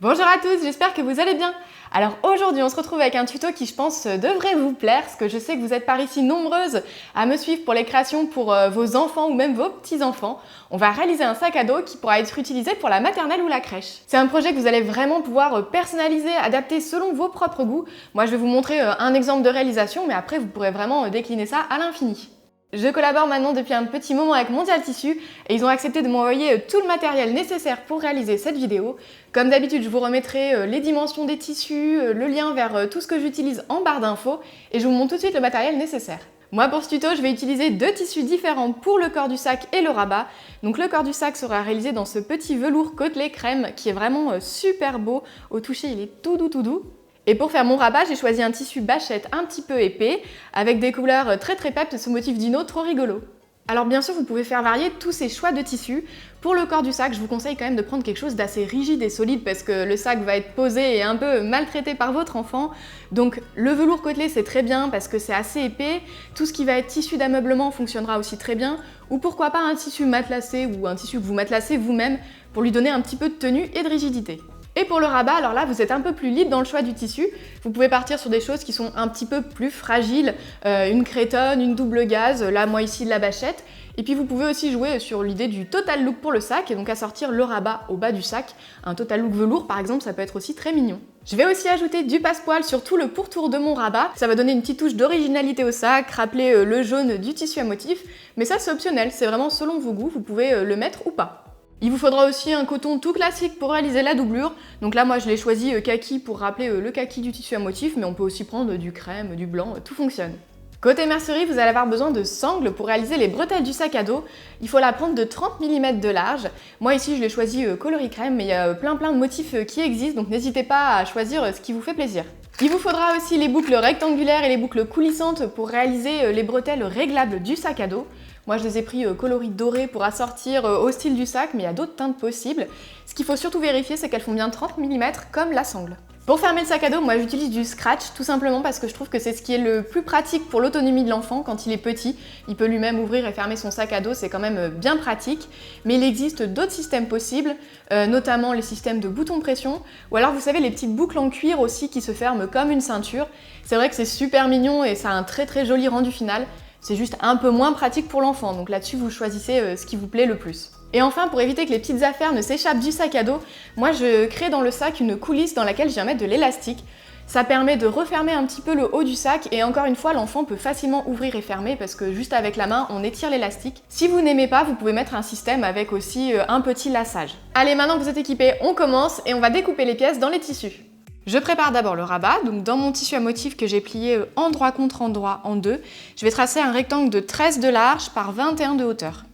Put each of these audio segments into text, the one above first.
Bonjour à tous, j'espère que vous allez bien. Alors aujourd'hui on se retrouve avec un tuto qui je pense devrait vous plaire, parce que je sais que vous êtes par ici nombreuses à me suivre pour les créations pour vos enfants ou même vos petits-enfants. On va réaliser un sac à dos qui pourra être utilisé pour la maternelle ou la crèche. C'est un projet que vous allez vraiment pouvoir personnaliser, adapter selon vos propres goûts. Moi je vais vous montrer un exemple de réalisation, mais après vous pourrez vraiment décliner ça à l'infini. Je collabore maintenant depuis un petit moment avec Mondial Tissu et ils ont accepté de m'envoyer tout le matériel nécessaire pour réaliser cette vidéo. Comme d'habitude, je vous remettrai les dimensions des tissus, le lien vers tout ce que j'utilise en barre d'infos et je vous montre tout de suite le matériel nécessaire. Moi pour ce tuto, je vais utiliser deux tissus différents pour le corps du sac et le rabat. Donc le corps du sac sera réalisé dans ce petit velours côtelé crème qui est vraiment super beau. Au toucher, il est tout doux. Et pour faire mon rabat, j'ai choisi un tissu bâchette un petit peu épais, avec des couleurs très peps et ce motif dino trop rigolo. Alors bien sûr, vous pouvez faire varier tous ces choix de tissus. Pour le corps du sac, je vous conseille quand même de prendre quelque chose d'assez rigide et solide parce que le sac va être posé et un peu maltraité par votre enfant. Donc le velours côtelé, c'est très bien parce que c'est assez épais. Tout ce qui va être tissu d'ameublement fonctionnera aussi très bien. Ou pourquoi pas un tissu matelassé ou un tissu que vous matelassez vous-même pour lui donner un petit peu de tenue et de rigidité. Et pour le rabat, alors là, vous êtes un peu plus libre dans le choix du tissu. Vous pouvez partir sur des choses qui sont un petit peu plus fragiles, une crétonne, une double gaze, là, moi ici, de la bâchette. Et puis vous pouvez aussi jouer sur l'idée du total look pour le sac, et donc assortir le rabat au bas du sac. Un total look velours, par exemple, ça peut être aussi très mignon. Je vais aussi ajouter du passepoil sur tout le pourtour de mon rabat. Ça va donner une petite touche d'originalité au sac, rappeler le jaune du tissu à motif. Mais ça, c'est optionnel, c'est vraiment selon vos goûts, vous pouvez le mettre ou pas. Il vous faudra aussi un coton tout classique pour réaliser la doublure. Donc là, moi, je l'ai choisi kaki pour rappeler le kaki du tissu à motif, mais on peut aussi prendre du crème, du blanc, tout fonctionne. Côté mercerie, vous allez avoir besoin de sangles pour réaliser les bretelles du sac à dos. Il faut la prendre de 30 mm de large. Moi ici, je l'ai choisi coloris crème, mais il y a plein de motifs qui existent, donc n'hésitez pas à choisir ce qui vous fait plaisir. Il vous faudra aussi les boucles rectangulaires et les boucles coulissantes pour réaliser les bretelles réglables du sac à dos. Moi, je les ai pris coloris doré pour assortir au style du sac, mais il y a d'autres teintes possibles. Ce qu'il faut surtout vérifier, c'est qu'elles font bien 30 mm comme la sangle. Pour fermer le sac à dos, moi j'utilise du scratch, tout simplement parce que je trouve que c'est ce qui est le plus pratique pour l'autonomie de l'enfant quand il est petit. Il peut lui-même ouvrir et fermer son sac à dos, c'est quand même bien pratique. Mais il existe d'autres systèmes possibles, notamment les systèmes de boutons pression, ou alors vous savez les petites boucles en cuir aussi qui se ferment comme une ceinture. C'est vrai que c'est super mignon et ça a un très joli rendu final. C'est juste un peu moins pratique pour l'enfant, donc là-dessus vous choisissez ce qui vous plaît le plus. Et enfin, pour éviter que les petites affaires ne s'échappent du sac à dos, moi je crée dans le sac une coulisse dans laquelle je viens mettre de l'élastique. Ça permet de refermer un petit peu le haut du sac et encore une fois, l'enfant peut facilement ouvrir et fermer parce que juste avec la main, on étire l'élastique. Si vous n'aimez pas, vous pouvez mettre un système avec aussi un petit laçage. Allez, maintenant que vous êtes équipés, on commence et on va découper les pièces dans les tissus. Je prépare d'abord le rabat, donc dans mon tissu à motif que j'ai plié endroit contre endroit en deux, je vais tracer un rectangle de 13 de large par 21 de hauteur.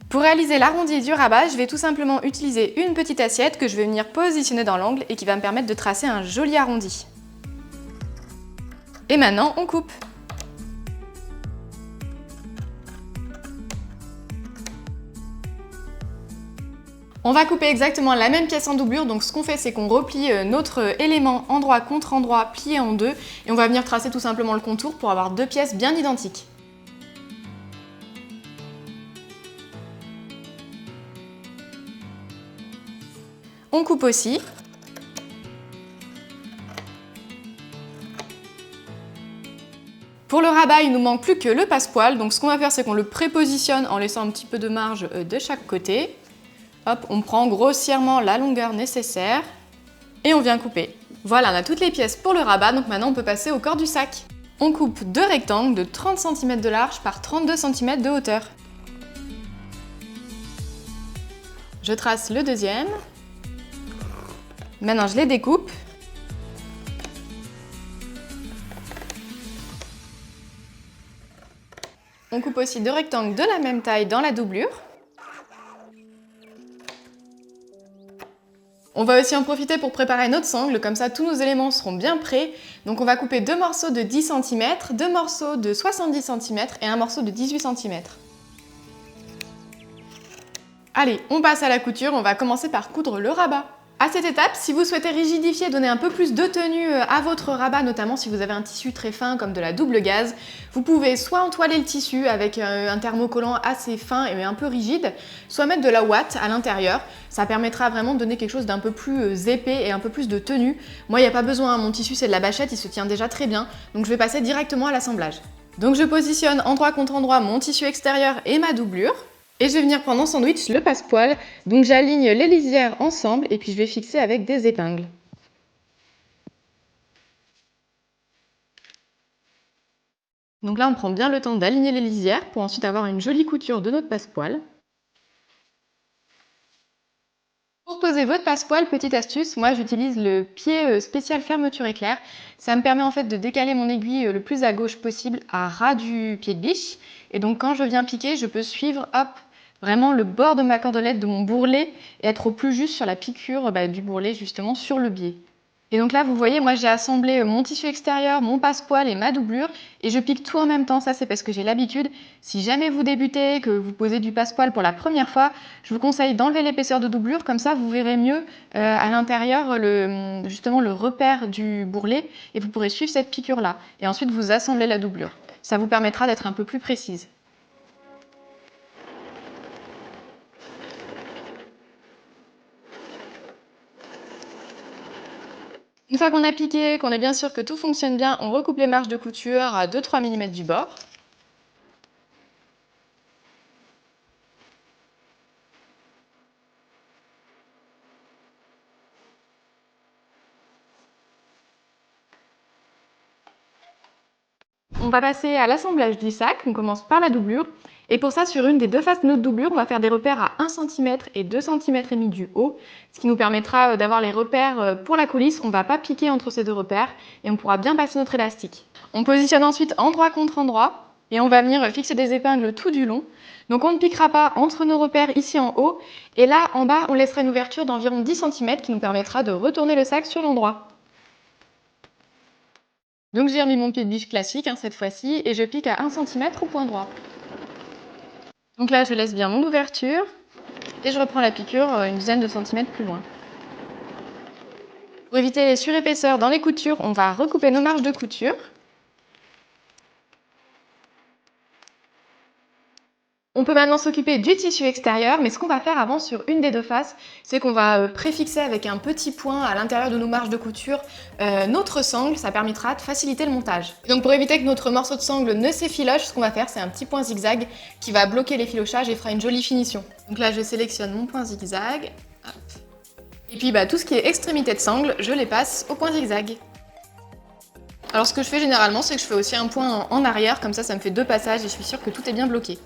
Pour réaliser l'arrondi du rabat, je vais tout simplement utiliser une petite assiette que je vais venir positionner dans l'angle et qui va me permettre de tracer un joli arrondi. Et maintenant, on coupe. On va couper exactement la même pièce en doublure, donc ce qu'on fait c'est qu'on replie notre élément endroit contre endroit plié en deux et on va venir tracer tout simplement le contour pour avoir deux pièces bien identiques. On coupe aussi. Pour le rabat, il nous manque plus que le passepoil, donc ce qu'on va faire c'est qu'on le prépositionne en laissant un petit peu de marge de chaque côté. Hop, on prend grossièrement la longueur nécessaire et on vient couper. Voilà, on a toutes les pièces pour le rabat, donc maintenant on peut passer au corps du sac. On coupe deux rectangles de 30 cm de large par 32 cm de hauteur. Je trace le deuxième. Maintenant je les découpe. On coupe aussi deux rectangles de la même taille dans la doublure. On va aussi en profiter pour préparer notre sangle, comme ça tous nos éléments seront bien prêts. Donc on va couper deux morceaux de 10 cm, deux morceaux de 70 cm et un morceau de 18 cm. Allez, on passe à la couture, on va commencer par coudre le rabat. À cette étape, si vous souhaitez rigidifier, donner un peu plus de tenue à votre rabat, notamment si vous avez un tissu très fin comme de la double gaze, vous pouvez soit entoiler le tissu avec un thermocollant assez fin et un peu rigide, soit mettre de la ouate à l'intérieur. Ça permettra vraiment de donner quelque chose d'un peu plus épais et un peu plus de tenue. Moi, il n'y a pas besoin, mon tissu c'est de la bâchette, il se tient déjà très bien, donc je vais passer directement à l'assemblage. Donc je positionne endroit contre endroit mon tissu extérieur et ma doublure. Et je vais venir prendre en sandwich le passepoil, donc j'aligne les lisières ensemble et puis je vais fixer avec des épingles. Donc là on prend bien le temps d'aligner les lisières pour ensuite avoir une jolie couture de notre passepoil. Pour poser votre passepoil, petite astuce, moi j'utilise le pied spécial fermeture éclair. Ça me permet en fait de décaler mon aiguille le plus à gauche possible à ras du pied de biche. Et donc quand je viens piquer, je peux suivre vraiment le bord de ma cordelette de mon bourrelet et être au plus juste sur la piqûre du bourrelet justement sur le biais. Et donc là, vous voyez, moi j'ai assemblé mon tissu extérieur, mon passepoil et ma doublure et je pique tout en même temps. Ça, c'est parce que j'ai l'habitude. Si jamais vous débutez, que vous posez du passepoil pour la première fois, je vous conseille d'enlever l'épaisseur de doublure. Comme ça, vous verrez mieux à l'intérieur justement le repère du bourrelet et vous pourrez suivre cette piqûre-là. Et ensuite, vous assemblez la doublure. Ça vous permettra d'être un peu plus précise. Une fois qu'on a piqué, qu'on est bien sûr que tout fonctionne bien, on recoupe les marges de couture à 2-3 mm du bord. On va passer à l'assemblage du sac. On commence par la doublure. Et pour ça, sur une des deux faces de notre doublure, on va faire des repères à 1 cm et 2,5 cm du haut, ce qui nous permettra d'avoir les repères pour la coulisse. On ne va pas piquer entre ces deux repères et on pourra bien passer notre élastique. On positionne ensuite endroit contre endroit et on va venir fixer des épingles tout du long. Donc on ne piquera pas entre nos repères ici en haut et là en bas, on laissera une ouverture d'environ 10 cm qui nous permettra de retourner le sac sur l'endroit. Donc j'ai remis mon pied de biche classique cette fois-ci et je pique à 1 cm au point droit. Donc là je laisse bien mon ouverture et je reprends la piqûre une dizaine de centimètres plus loin. Pour éviter les surépaisseurs dans les coutures, on va recouper nos marges de couture. On peut maintenant s'occuper du tissu extérieur, mais ce qu'on va faire avant sur une des deux faces, c'est qu'on va préfixer avec un petit point à l'intérieur de nos marges de couture notre sangle. Ça permettra de faciliter le montage. Donc pour éviter que notre morceau de sangle ne s'effiloche, ce qu'on va faire, c'est un petit point zigzag qui va bloquer l'effilochage et fera une jolie finition. Donc là, je sélectionne mon point zigzag. Hop. Et puis tout ce qui est extrémité de sangle, je les passe au point zigzag. Alors ce que je fais généralement, c'est que je fais aussi un point en arrière, comme ça me fait deux passages et je suis sûre que tout est bien bloqué.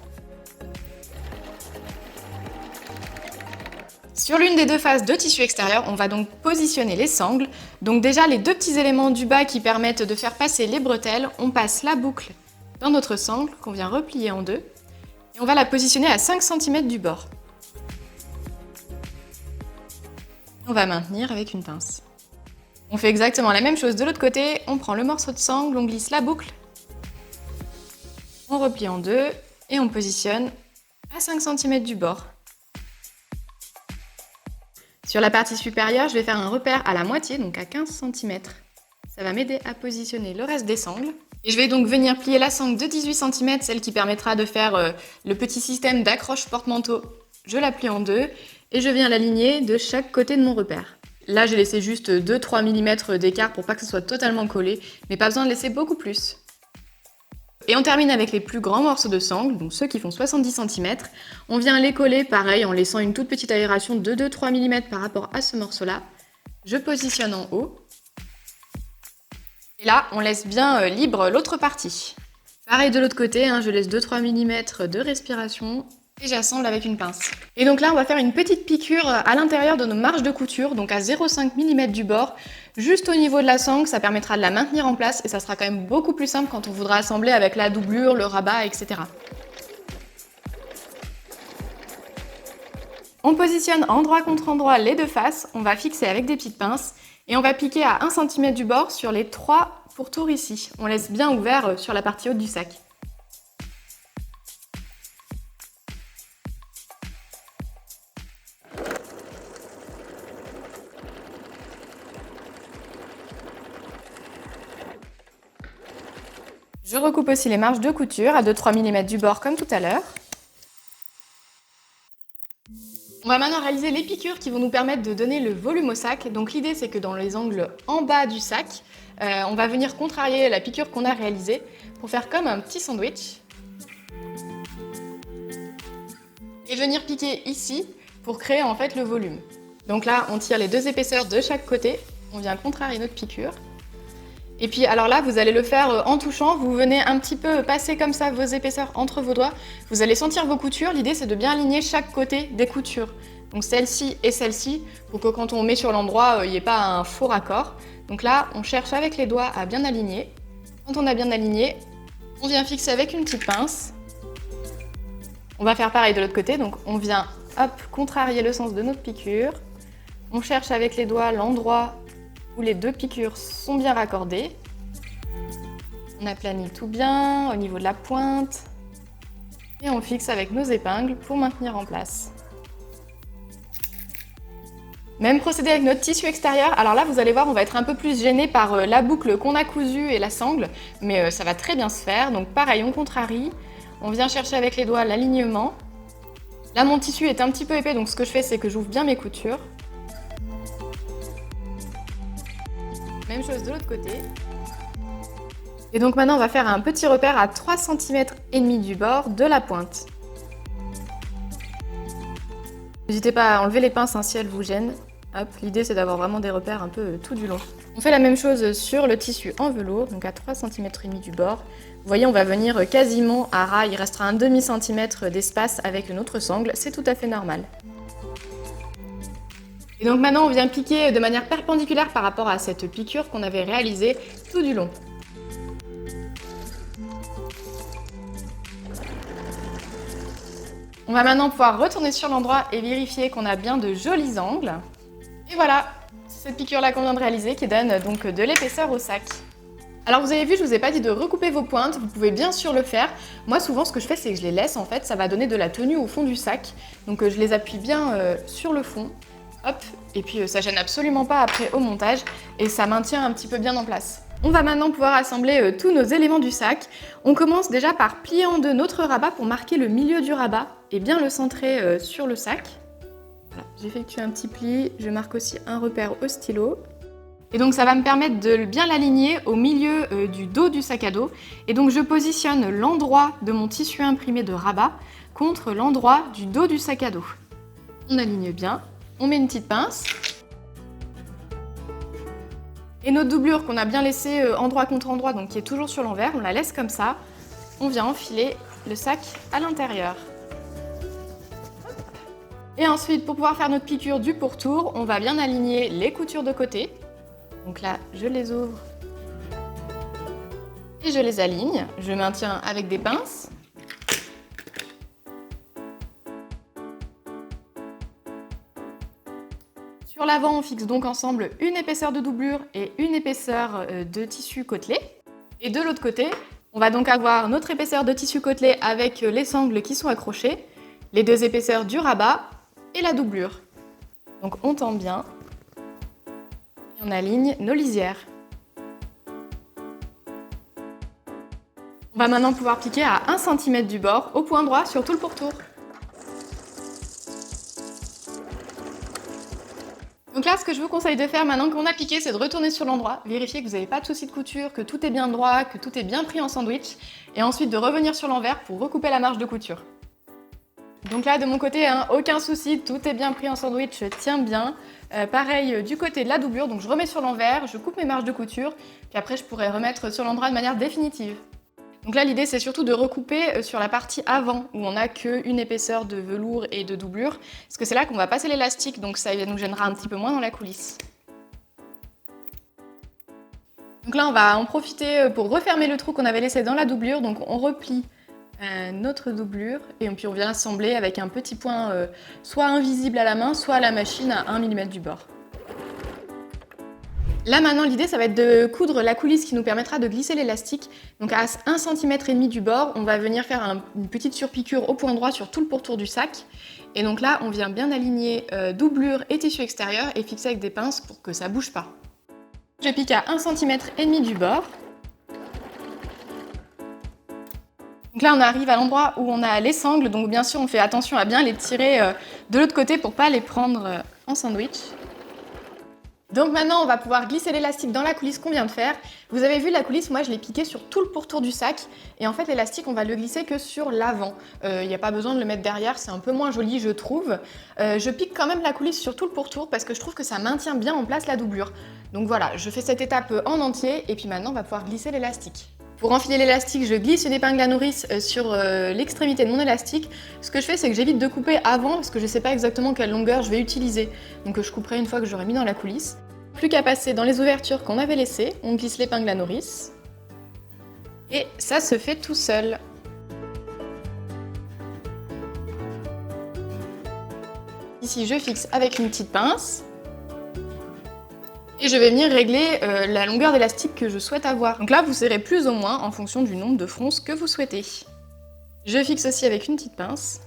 Sur l'une des deux faces de tissu extérieur, on va donc positionner les sangles. Donc déjà, les deux petits éléments du bas qui permettent de faire passer les bretelles, on passe la boucle dans notre sangle qu'on vient replier en deux et on va la positionner à 5 cm du bord. On va maintenir avec une pince. On fait exactement la même chose de l'autre côté, on prend le morceau de sangle, on glisse la boucle, on replie en deux et on positionne à 5 cm du bord. Sur la partie supérieure, je vais faire un repère à la moitié, donc à 15 cm. Ça va m'aider à positionner le reste des sangles. Et je vais donc venir plier la sangle de 18 cm, celle qui permettra de faire le petit système d'accroche porte-manteau. Je la plie en deux et je viens l'aligner de chaque côté de mon repère. Là, j'ai laissé juste 2-3 mm d'écart pour pas que ce soit totalement collé, mais pas besoin de laisser beaucoup plus. Et on termine avec les plus grands morceaux de sangle, donc ceux qui font 70 cm. On vient les coller pareil en laissant une toute petite aération de 2-3 mm par rapport à ce morceau-là. Je positionne en haut. Et là, on laisse bien libre l'autre partie. Pareil de l'autre côté, je laisse 2-3 mm de respiration et j'assemble avec une pince. Et donc là, on va faire une petite piqûre à l'intérieur de nos marges de couture, donc à 0,5 mm du bord, juste au niveau de la sangle. Ça permettra de la maintenir en place et ça sera quand même beaucoup plus simple quand on voudra assembler avec la doublure, le rabat, etc. On positionne endroit contre endroit les deux faces, on va fixer avec des petites pinces et on va piquer à 1 cm du bord sur les 3 pourtours ici. On laisse bien ouvert sur la partie haute du sac. Je recoupe aussi les marges de couture à 2-3 mm du bord comme tout à l'heure. On va maintenant réaliser les piqûres qui vont nous permettre de donner le volume au sac. Donc l'idée c'est que dans les angles en bas du sac, on va venir contrarier la piqûre qu'on a réalisée pour faire comme un petit sandwich. Et venir piquer ici pour créer en fait le volume. Donc là on tire les 2 épaisseurs de chaque côté, on vient contrarier notre piqûre. Et puis alors là, vous allez le faire en touchant, vous venez un petit peu passer comme ça vos épaisseurs entre vos doigts. Vous allez sentir vos coutures, l'idée c'est de bien aligner chaque côté des coutures. Donc celle-ci et celle-ci, pour que quand on met sur l'endroit, il n'y ait pas un faux raccord. Donc là, on cherche avec les doigts à bien aligner. Quand on a bien aligné, on vient fixer avec une petite pince. On va faire pareil de l'autre côté, donc on vient hop, contrarier le sens de notre piqûre. On cherche avec les doigts l'endroit où les 2 piqûres sont bien raccordées. On aplanit tout bien au niveau de la pointe et on fixe avec nos épingles pour maintenir en place. Même procédé avec notre tissu extérieur. Alors là, vous allez voir, on va être un peu plus gêné par la boucle qu'on a cousue et la sangle, mais ça va très bien se faire. Donc pareil, on contrarie, on vient chercher avec les doigts l'alignement. Là, mon tissu est un petit peu épais, donc ce que je fais, c'est que j'ouvre bien mes coutures. Même chose de l'autre côté. Et donc maintenant, on va faire un petit repère à 3,5 cm du bord de la pointe. N'hésitez pas à enlever les pinces si elles vous gênent. Hop, l'idée c'est d'avoir vraiment des repères un peu tout du long. On fait la même chose sur le tissu en velours, donc à 3,5 cm du bord. Vous voyez, on va venir quasiment à ras, il restera un demi-centimètre d'espace avec une autre sangle, c'est tout à fait normal. Et donc maintenant, on vient piquer de manière perpendiculaire par rapport à cette piqûre qu'on avait réalisée tout du long. On va maintenant pouvoir retourner sur l'endroit et vérifier qu'on a bien de jolis angles. Et voilà, c'est cette piqûre-là qu'on vient de réaliser qui donne donc de l'épaisseur au sac. Alors vous avez vu, je vous ai pas dit de recouper vos pointes, vous pouvez bien sûr le faire. Moi souvent ce que je fais c'est que je les laisse en fait, ça va donner de la tenue au fond du sac. Donc je les appuie bien sur le fond. Hop, et puis ça gêne absolument pas après au montage et ça maintient un petit peu bien en place. On va maintenant pouvoir assembler tous nos éléments du sac. On commence déjà par plier en deux notre rabat pour marquer le milieu du rabat et bien le centrer sur le sac. Voilà, j'effectue un petit pli, je marque aussi un repère au stylo. Et donc ça va me permettre de bien l'aligner au milieu du dos du sac à dos. Et donc je positionne l'endroit de mon tissu imprimé de rabat contre l'endroit du dos du sac à dos. On aligne bien. On met une petite pince. Et notre doublure qu'on a bien laissée endroit contre endroit, donc qui est toujours sur l'envers, on la laisse comme ça. On vient enfiler le sac à l'intérieur. Et ensuite, pour pouvoir faire notre piqûre du pourtour, on va bien aligner les coutures de côté. Donc là, je les ouvre et je les aligne. Je maintiens avec des pinces. Sur l'avant, on fixe donc ensemble une épaisseur de doublure et une épaisseur de tissu côtelé. Et de l'autre côté, on va donc avoir notre épaisseur de tissu côtelé avec les sangles qui sont accrochées, les 2 épaisseurs du rabat et la doublure. Donc on tend bien et on aligne nos lisières. On va maintenant pouvoir piquer à 1 cm du bord au point droit sur tout le pourtour. Donc là, ce que je vous conseille de faire maintenant qu'on a piqué, c'est de retourner sur l'endroit, vérifier que vous n'avez pas de soucis de couture, que tout est bien droit, que tout est bien pris en sandwich, et ensuite de revenir sur l'envers pour recouper la marge de couture. Donc là, de mon côté, aucun souci, tout est bien pris en sandwich, tient bien. Pareil du côté de la doublure, donc je remets sur l'envers, je coupe mes marges de couture, puis après je pourrai remettre sur l'endroit de manière définitive. Donc là, l'idée, c'est surtout de recouper sur la partie avant, où on n'a qu'une épaisseur de velours et de doublure, parce que c'est là qu'on va passer l'élastique, donc ça nous gênera un petit peu moins dans la coulisse. Donc là, on va en profiter pour refermer le trou qu'on avait laissé dans la doublure, donc on replie notre doublure, et puis on vient assembler avec un petit point soit invisible à la main, soit à la machine à 1 mm du bord. Là maintenant, l'idée, ça va être de coudre la coulisse qui nous permettra de glisser l'élastique. Donc à 1,5 cm du bord, on va venir faire une petite surpiqûre au point droit sur tout le pourtour du sac. Et donc là, on vient bien aligner doublure et tissu extérieur et fixer avec des pinces pour que ça bouge pas. Je pique à 1,5 cm du bord. Donc là, on arrive à l'endroit où on a les sangles, donc bien sûr, on fait attention à bien les tirer de l'autre côté pour pas les prendre en sandwich. Donc maintenant, on va pouvoir glisser l'élastique dans la coulisse qu'on vient de faire. Vous avez vu la coulisse, moi je l'ai piqué sur tout le pourtour du sac. Et en fait, l'élastique, on va le glisser que sur l'avant. Il n'y a pas besoin de le mettre derrière, c'est un peu moins joli, je trouve. Je pique quand même la coulisse sur tout le pourtour parce que je trouve que ça maintient bien en place la doublure. Donc voilà, je fais cette étape en entier et puis maintenant, on va pouvoir glisser l'élastique. Pour enfiler l'élastique, je glisse une épingle à nourrice sur l'extrémité de mon élastique. Ce que je fais, c'est que j'évite de couper avant parce que je ne sais pas exactement quelle longueur je vais utiliser. Donc je couperai une fois que j'aurai mis dans la coulisse. Plus qu'à passer dans les ouvertures qu'on avait laissées, on glisse l'épingle à nourrice. Et ça se fait tout seul. Ici, je fixe avec une petite pince. Et je vais venir régler la longueur d'élastique que je souhaite avoir. Donc là, vous serrez plus ou moins en fonction du nombre de fronces que vous souhaitez. Je fixe aussi avec une petite pince.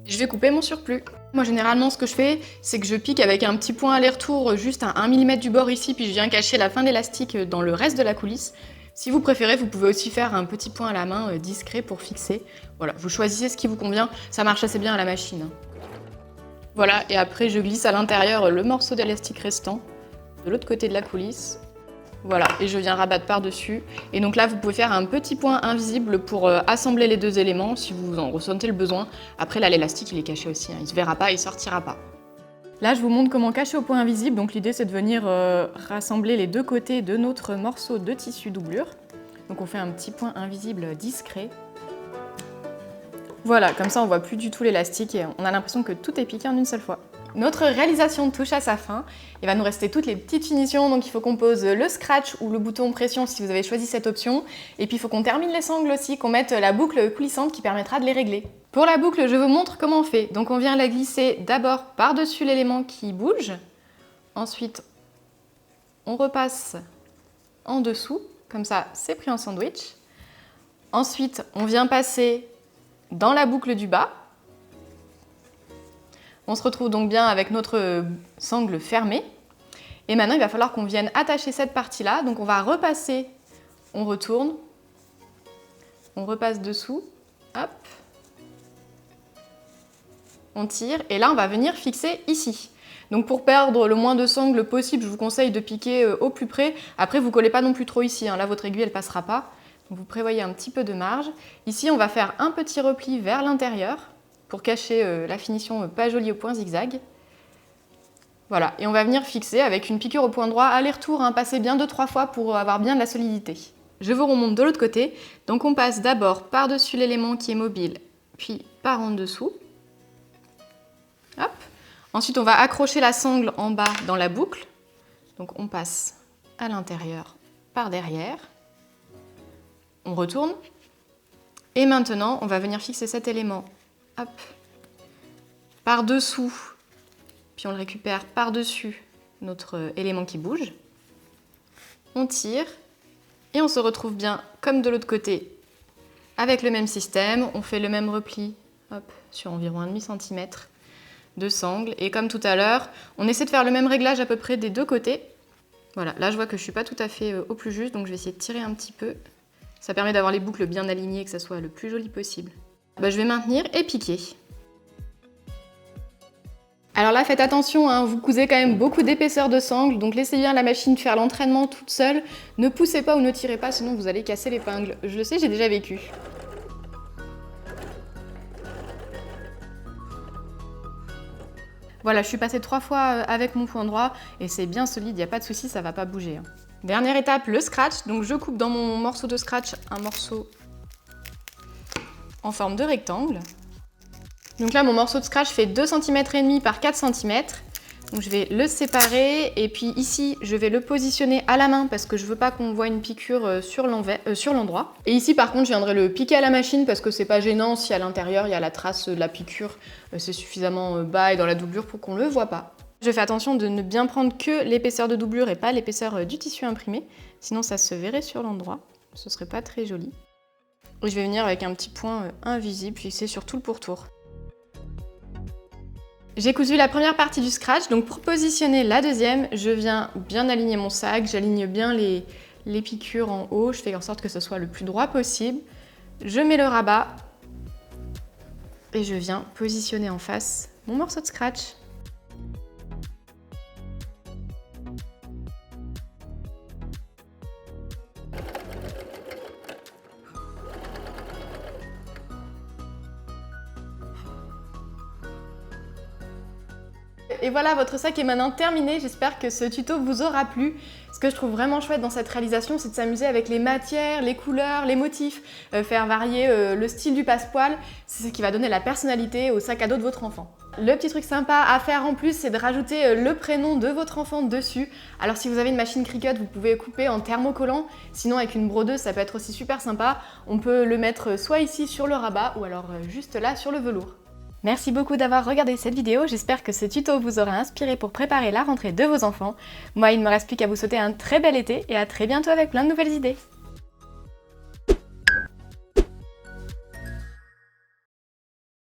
Je vais couper mon surplus. Moi, généralement, ce que je fais, c'est que je pique avec un petit point aller-retour juste à 1 mm du bord ici, puis je viens cacher la fin de l'élastique dans le reste de la coulisse. Si vous préférez, vous pouvez aussi faire un petit point à la main discret pour fixer. Voilà, vous choisissez ce qui vous convient. Ça marche assez bien à la machine. Voilà, et après je glisse à l'intérieur le morceau d'élastique restant de l'autre côté de la coulisse. Voilà, et je viens rabattre par-dessus. Et donc là, vous pouvez faire un petit point invisible pour assembler les deux éléments si vous en ressentez le besoin. Après, là, l'élastique, il est caché aussi, hein. Il ne se verra pas, il ne sortira pas. Là, je vous montre comment cacher au point invisible. Donc l'idée, c'est de venir rassembler les deux côtés de notre morceau de tissu doublure. Donc on fait un petit point invisible discret. Voilà, comme ça on voit plus du tout l'élastique et on a l'impression que tout est piqué en une seule fois. Notre réalisation touche à sa fin. Il va nous rester toutes les petites finitions, donc il faut qu'on pose le scratch ou le bouton pression si vous avez choisi cette option. Et puis il faut qu'on termine les sangles aussi, qu'on mette la boucle coulissante qui permettra de les régler. Pour la boucle, je vous montre comment on fait. Donc on vient la glisser d'abord par-dessus l'élément qui bouge. Ensuite, on repasse en dessous, comme ça c'est pris en sandwich. Ensuite, on vient passer dans la boucle du bas. On se retrouve donc bien avec notre sangle fermée. Et maintenant, il va falloir qu'on vienne attacher cette partie-là. Donc on va repasser, on retourne, on repasse dessous, hop, on tire, et là on va venir fixer ici. Donc pour perdre le moins de sangle possible, je vous conseille de piquer au plus près. Après, vous ne collez pas non plus trop ici, hein. Là votre aiguille elle passera pas. Donc vous prévoyez un petit peu de marge. Ici, on va faire un petit repli vers l'intérieur pour cacher la finition pas jolie au point zigzag. Voilà, et on va venir fixer avec une piqûre au point droit, aller-retour, hein, passer bien 2-3 fois pour avoir bien de la solidité. Je vous remonte de l'autre côté. Donc on passe d'abord par-dessus l'élément qui est mobile, puis par en dessous. Hop. Ensuite, on va accrocher la sangle en bas dans la boucle. Donc on passe à l'intérieur, par derrière. On retourne. Et maintenant, on va venir fixer cet élément, hop, par-dessous, puis on le récupère par-dessus notre élément qui bouge. On tire et on se retrouve bien comme de l'autre côté avec le même système. On fait le même repli, hop, sur environ 1,5 cm de sangle. Et comme tout à l'heure, on essaie de faire le même réglage à peu près des deux côtés. Voilà, là je vois que je ne suis pas tout à fait au plus juste, donc je vais essayer de tirer un petit peu. Ça permet d'avoir les boucles bien alignées et que ça soit le plus joli possible. Je vais maintenir et piquer. Alors là, faites attention, hein, vous cousez quand même beaucoup d'épaisseur de sangle, donc laissez bien la machine faire l'entraînement toute seule. Ne poussez pas ou ne tirez pas, sinon vous allez casser l'épingle. Je le sais, j'ai déjà vécu. Voilà, je suis passée 3 fois avec mon point droit et c'est bien solide, il n'y a pas de souci, ça ne va pas bouger. Dernière étape, le scratch. Donc je coupe dans mon morceau de scratch un morceau en forme de rectangle. Donc là, mon morceau de scratch fait 2,5 cm par 4 cm. Donc je vais le séparer et puis ici, je vais le positionner à la main parce que je ne veux pas qu'on voit une piqûre sur l'endroit. Et ici, par contre, je viendrai le piquer à la machine parce que c'est pas gênant si à l'intérieur, il y a la trace de la piqûre. C'est suffisamment bas et dans la doublure pour qu'on ne le voit pas. Je fais attention de ne bien prendre que l'épaisseur de doublure et pas l'épaisseur du tissu imprimé, sinon ça se verrait sur l'endroit, ce serait pas très joli. Et je vais venir avec un petit point invisible fixé sur tout le pourtour. J'ai cousu la première partie du scratch, donc pour positionner la deuxième, je viens bien aligner mon sac, j'aligne bien les piqûres en haut, je fais en sorte que ce soit le plus droit possible. Je mets le rabat et je viens positionner en face mon morceau de scratch. Et voilà, votre sac est maintenant terminé. J'espère que ce tuto vous aura plu. Ce que je trouve vraiment chouette dans cette réalisation, c'est de s'amuser avec les matières, les couleurs, les motifs, faire varier le style du passepoil. C'est ce qui va donner la personnalité au sac à dos de votre enfant. Le petit truc sympa à faire en plus, c'est de rajouter le prénom de votre enfant dessus. Alors si vous avez une machine Cricut, vous pouvez couper en thermocollant. Sinon avec une brodeuse, ça peut être aussi super sympa. On peut le mettre soit ici sur le rabat ou alors juste là sur le velours. Merci beaucoup d'avoir regardé cette vidéo, j'espère que ce tuto vous aura inspiré pour préparer la rentrée de vos enfants. Moi, il ne me reste plus qu'à vous souhaiter un très bel été et à très bientôt avec plein de nouvelles idées.